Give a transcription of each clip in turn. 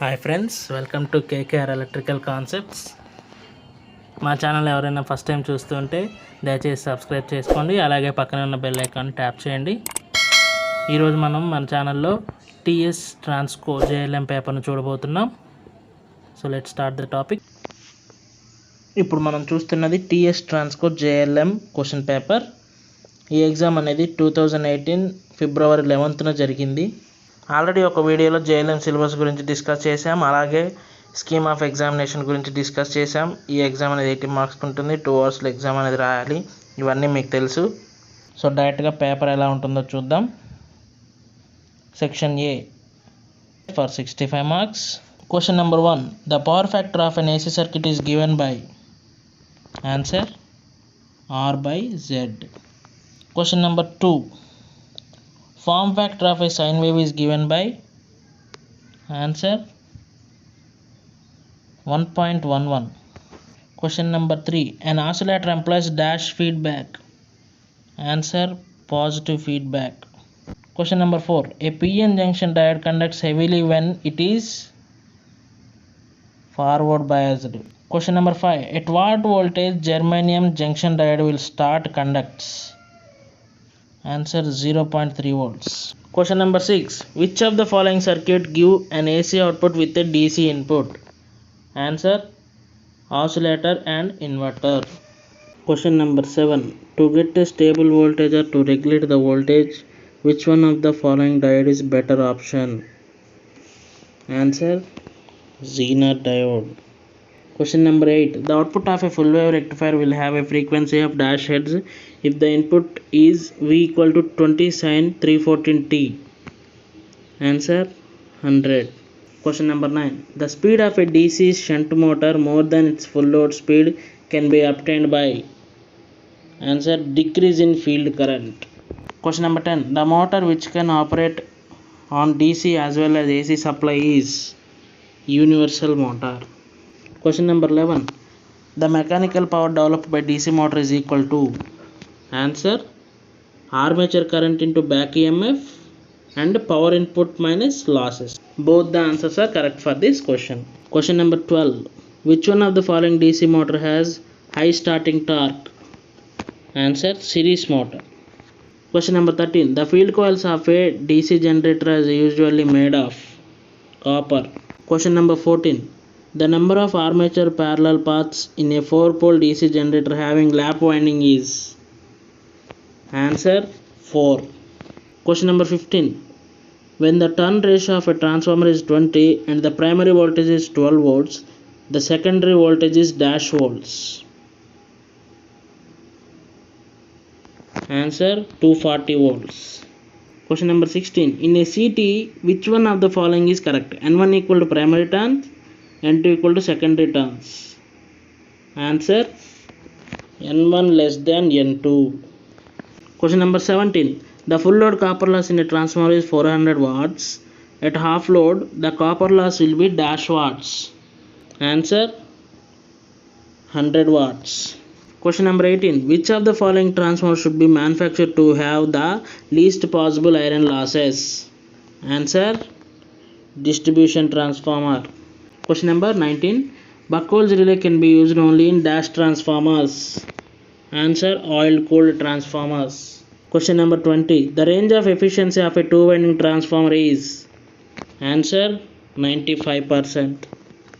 Hi friends, welcome to KKR electrical concepts. మా channel ఎవరైనా first time చూస్తుంటే దయచేసి సబ్స్క్రైబ్ చేసుకోండి, అలాగే పక్కన ఉన్న బెల్ ఐకాన్ ట్యాప్ చేయండి. ఈరోజు మనం మన ఛానల్లో టీఎస్ ట్రాన్స్కో జేఎల్ఎం పేపర్ను చూడబోతున్నాం. So let start the topic. ఇప్పుడు మనం చూస్తున్నది TS Transco JLM question paper. ఈ ఎగ్జామ్ అనేది 2018 ఫిబ్రవరి 11న జరిగింది. ఆల్రెడీ ఒక వీడియోలో జేఎల్ఎం సిలబస్ గురించి డిస్కస్ చేసాం, అలాగే స్కీమ్ ఆఫ్ ఎగ్జామినేషన్ గురించి డిస్కస్ చేసాం. ఈ ఎగ్జామ్ అనేది 80 మార్క్స్కి ఉంటుంది, 2 అవర్స్లో ఎగ్జామ్ అనేది రాయాలి. ఇవన్నీ మీకు తెలుసు. సో డైరెక్ట్గా పేపర్ ఎలా ఉంటుందో చూద్దాం. Section A for 65 marks. Question number 1. The power factor of an AC circuit is given by answer R/Z. Question number 2. Form factor of a sine wave is given by answer 1.11. Question number 3. An oscillator employs dash feedback. Answer positive feedback. Question number 4. A PN junction diode conducts heavily when it is forward biased. Question number 5. At what voltage germanium junction diode will start conducts? Answer 0.3 volts. Question number 6. Which of the following circuit give an AC output with a DC input? Answer oscillator and inverter. Question number 7. To get a stable voltage or to regulate the voltage, which one of the following diode is better option? Answer Zener diode. Question number 8. The output of a full wave rectifier will have a frequency of dash hertz if the input is V equal to 20 sin 314t. Answer 100. Question number 9. The speed of a DC shunt motor more than its full load speed can be obtained by answer decrease in field current. Question number 10. The motor which can operate on DC as well as AC supply is universal motor. Question number 11. The mechanical power developed by DC motor is equal to answer armature current into back EMF and power input minus losses. Both the answers are correct for this question. Question number 12. Which one of the following DC motor has high starting torque? Answer series motor. Question number 13. The field coils of a DC generator is usually made of copper. Question number 14. The number of armature parallel paths in a 4-pole DC generator having lap winding is answer 4. Question number 15. When the turn ratio of a transformer is 20 and the primary voltage is 12 volts, the secondary voltage is dash volts. Answer 240 volts. Question number 16. In a CT, which one of the following is correct? N1 equal to primary turns, N2 equal to secondary turns. Answer N1 less than N2. Question number 17. The full load copper loss in a transformer is 400 watts. At half load, the copper loss will be dash watts. Answer 100 watts. Question number 18. Which of the following transformer should be manufactured to have the least possible iron losses? Answer distribution transformer. Question number 19. Buchholz relay can be used only in dash transformers. Answer oil cooled transformers. Question number 20. The range of efficiency of a 2-winding transformer is answer 95%.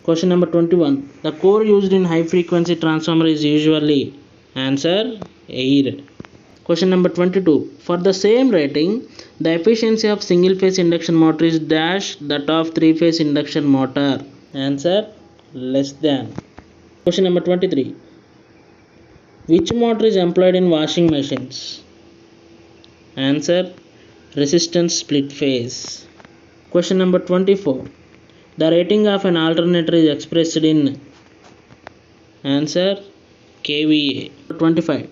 Question number 21. The core used in high frequency transformer is usually answer air. Question number 22. For the same rating, the efficiency of single phase induction motor is dash that of 3-phase induction motor. Answer less than. Question number 23. Which motor is employed in washing machines? Answer resistance split phase. Question number 24. The rating of an alternator is expressed in answer kVA. 25.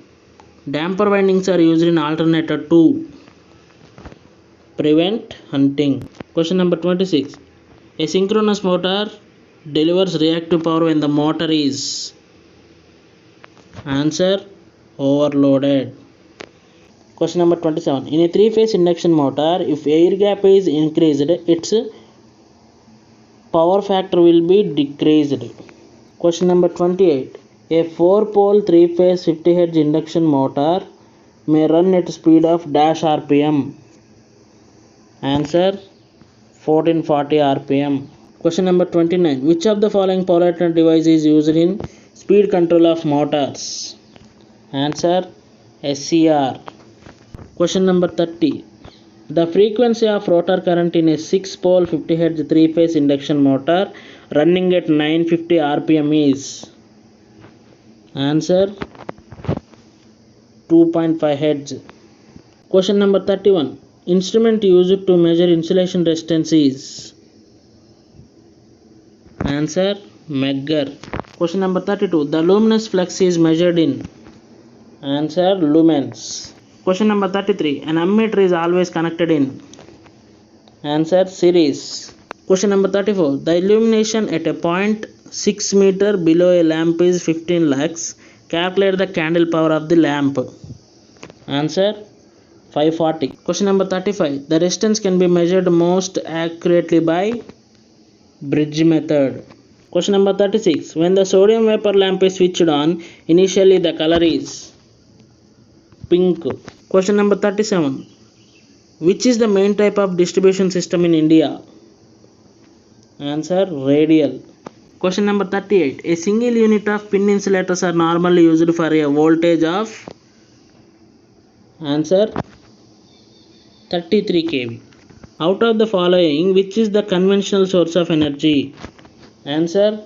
Damper windings are used in alternator to prevent hunting. Question number 26. A synchronous motor delivers reactive power when the motor is answer overloaded. Question number 27. In a 3-phase induction motor, if air gap is increased, its power factor will be decreased. Question number 28. A 4-pole 3-phase 50 Hz induction motor may run at speed of dash RPM. Answer 1440 RPM. Question number 29. Which of the following power alternate device is used in speed control of motors? Answer SCR. Question number 30. The frequency of rotor current in a 6-pole 50 Hz 3-phase induction motor running at 950 RPM is? Answer 2.5 Hz. Question number 31. Instrument used to measure insulation resistance is? Answer Megger. Question number 32. The luminous flux is measured in? Answer lumens. Question number 33. An ammeter is always connected in? Answer series. Question number 34. The illumination at a point 6 meter below a lamp is 15 lux. Calculate the candle power of the lamp. Answer 540. Question number 35. The resistance can be measured most accurately by bridge method. Question number 36. When the sodium vapor lamp is switched on, initially the color is pink. Question number 37. Which is the main type of distribution system in India? Answer radial. Question number 38. A single unit of pin insulators are normally used for a voltage of? Answer 33 kV. Out of the following, which is the conventional source of energy? Answer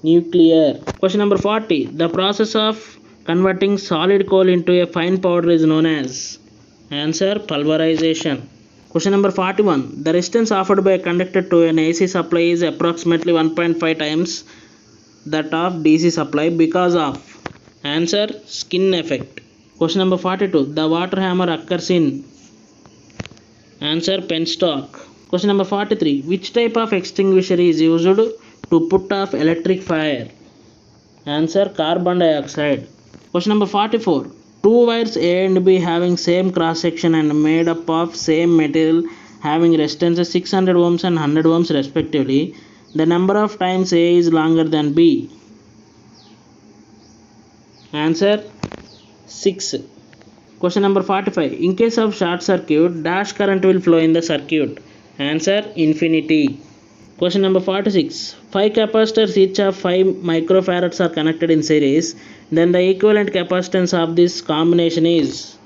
nuclear. Question number 40. The process of converting solid coal into a fine powder is known as? Answer pulverization. Question number 41. The resistance offered by a conductor to an AC supply is approximately 1.5 times that of DC supply because of? Answer skin effect. Question number 42. The water hammer occurs in? Answer penstock. Question number 43. Which type of extinguisher is used to put off electric fire? Answer carbon dioxide. Question number 44. Two wires A and B having same cross section and made up of same material having resistance 600 ohms and 100 ohms respectively. The number of times A is longer than B. Answer 6. Question number 45. In case of short circuit, dash current will flow in the circuit. Answer infinity. Question number 46. 5 capacitors each of 5 microfarads are connected in series. Then the equivalent capacitance of this combination is?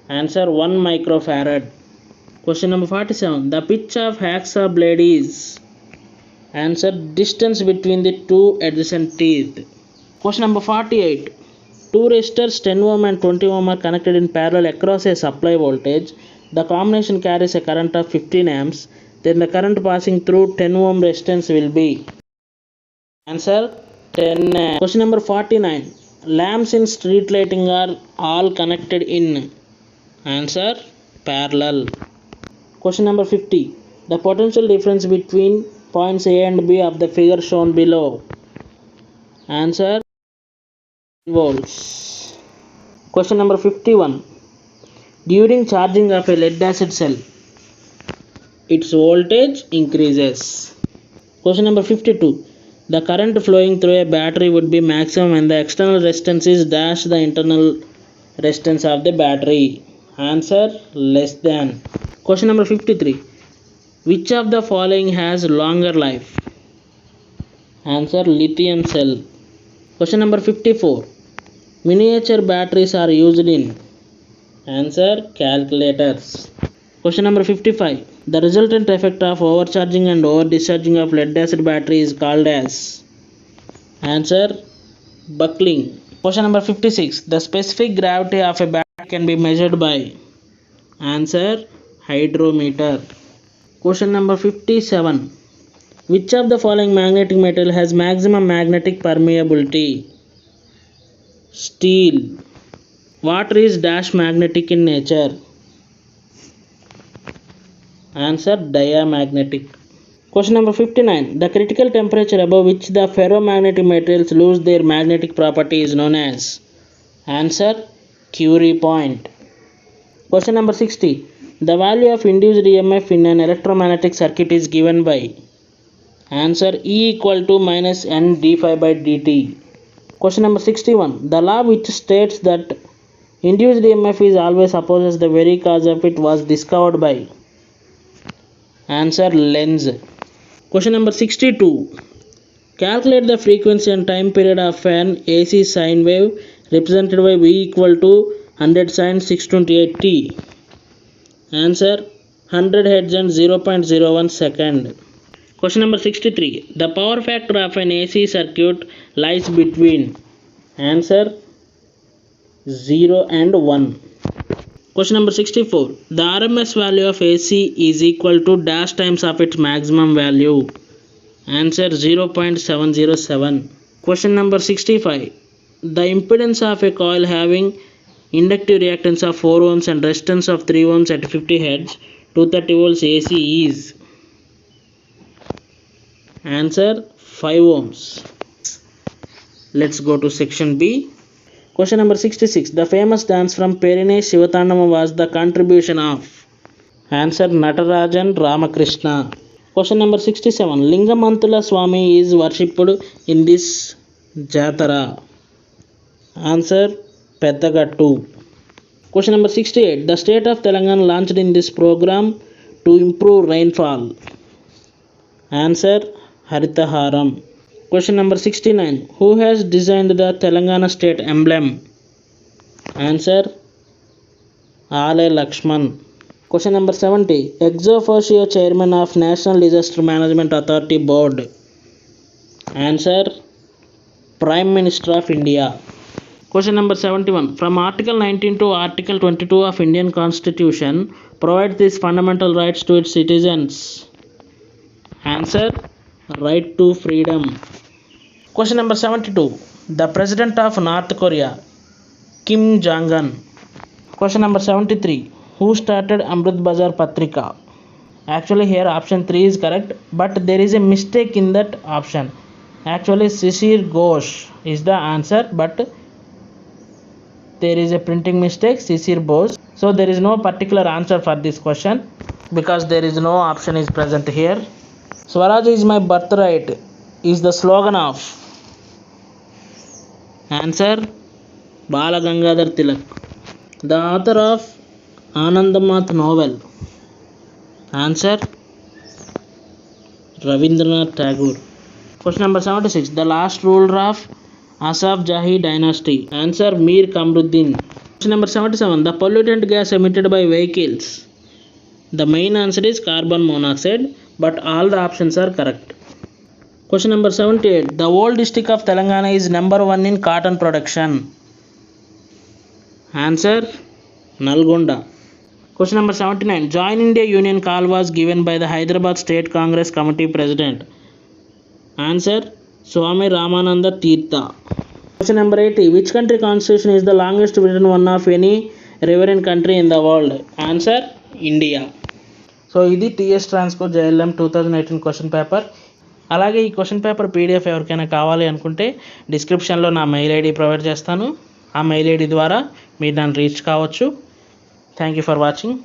Answer 1 microfarad. Question number 47. The pitch of hacksaw blade is? Answer distance between the two adjacent teeth. Question number 48. Two resistors 10 ohm and 20 ohm are connected in parallel across a supply voltage. The combination carries a current of 15 amps. Then the current passing through 10 ohm resistance will be? Answer 10 amps. Question number 49. Lamps in street lighting are all connected in? Answer parallel. Question number 50. The potential difference between points A and B of the figure shown below? Answer volts. Question number 51. During charging of a lead acid cell, its voltage increases. Question number 52. The current flowing through a battery would be maximum when the external resistance is dash the internal resistance of the battery. Answer less than. Question number 53. Which of the following has longer life? Answer lithium cell. Question number 54. Miniature batteries are used in? Answer calculators. Question number 55. The resultant effect of overcharging and over discharging of lead acid battery is called as? Answer buckling. Question number 56. The specific gravity of a battery can be measured by? Answer hydrometer. Question number 57. Which of the following magnetic material has maximum magnetic permeability? Steel. Water is dash magnetic in nature. Answer diamagnetic. Question number 59. The critical temperature above which the ferromagnetic materials lose their magnetic property is known as? Answer Curie point. Question number 60. The value of induced EMF in an electromagnetic circuit is given by? Answer E equal to minus n d phi by dt. Question number 61. The law which states that induced EMF is always opposes the very cause of it was discovered by. Answer Lenz. Question number 62. Calculate the frequency and time period of an AC sine wave represented by V equal to 100 sin 628 t. Answer 100 Hz and 0.01 second. Question number 63. The power factor of an AC circuit lies between. Answer 0 and 1. Question number 64. The RMS value of AC is equal to dash times of its maximum value. Answer 0.707. Question number 65. The impedance of a coil having inductive reactance of 4 ohms and resistance of 3 ohms at 50 Hz 230 volts AC is. Answer 5 ohms. Let's go to section B. Question number 66. The famous dance from Perini Shivatandama was the contribution of. Answer Natarajan Ramakrishna. Question number 67. Lingamantula Swami is worshipped in this Jatara. Answer Pedagattu. Question number 68. The state of Telangana launched in this program to improve rainfall. Answer Haritaharam. Question number 69. Who has designed the Telangana state emblem? Answer Ale Lakshman. Question number 70. Ex officio chairman of National Disaster Management Authority Board. Answer Prime Minister of India. Question number 71. From Article 19 to Article 22 of Indian Constitution provides these fundamental rights to its citizens. Answer right to freedom. Question number 72. The President of North Korea, Kim Jong-un. Question number 73. Who started Amrit Bazar Patrika? Actually here option 3 is correct, but there is a mistake in that option. Actually Shishir Ghosh is the answer, but there is a printing mistake, Shishir Bose. So there is no particular answer for this question because there is no option is present here. Swaraj is my birthright is the slogan of. Answer Bala Gangadhar Tilak. The author of Anandamath novel. Answer Ravindranath Tagore. Question number 76. The last ruler of Asaf Jahi dynasty. Answer Mir Kamruddin. Question number 77. The pollutant gas emitted by vehicles. The main answer is carbon monoxide, but all the options are correct. Question number 78. The whole district of Telangana is number 1 in cotton production. Answer Nalgonda. Question number 79. Join India Union call was given by the Hyderabad State Congress Committee President. Answer Swami Ramananda Tirtha. Question number 80. Which country constitution is the longest written one of any reverend country in the world? Answer India. So ఇది TS Transco JLM 2018 question paper. అలాగే ఈ question paper PDF ఎవరికైనా కావాలి అనుకుంటే డిస్క్రిప్షన్లో నా mail ID provide చేస్తాను. ఆ మెయిల్ ఐడి ద్వారా మీరు దాన్ని రీచ్ కావచ్చు. Thank you for watching.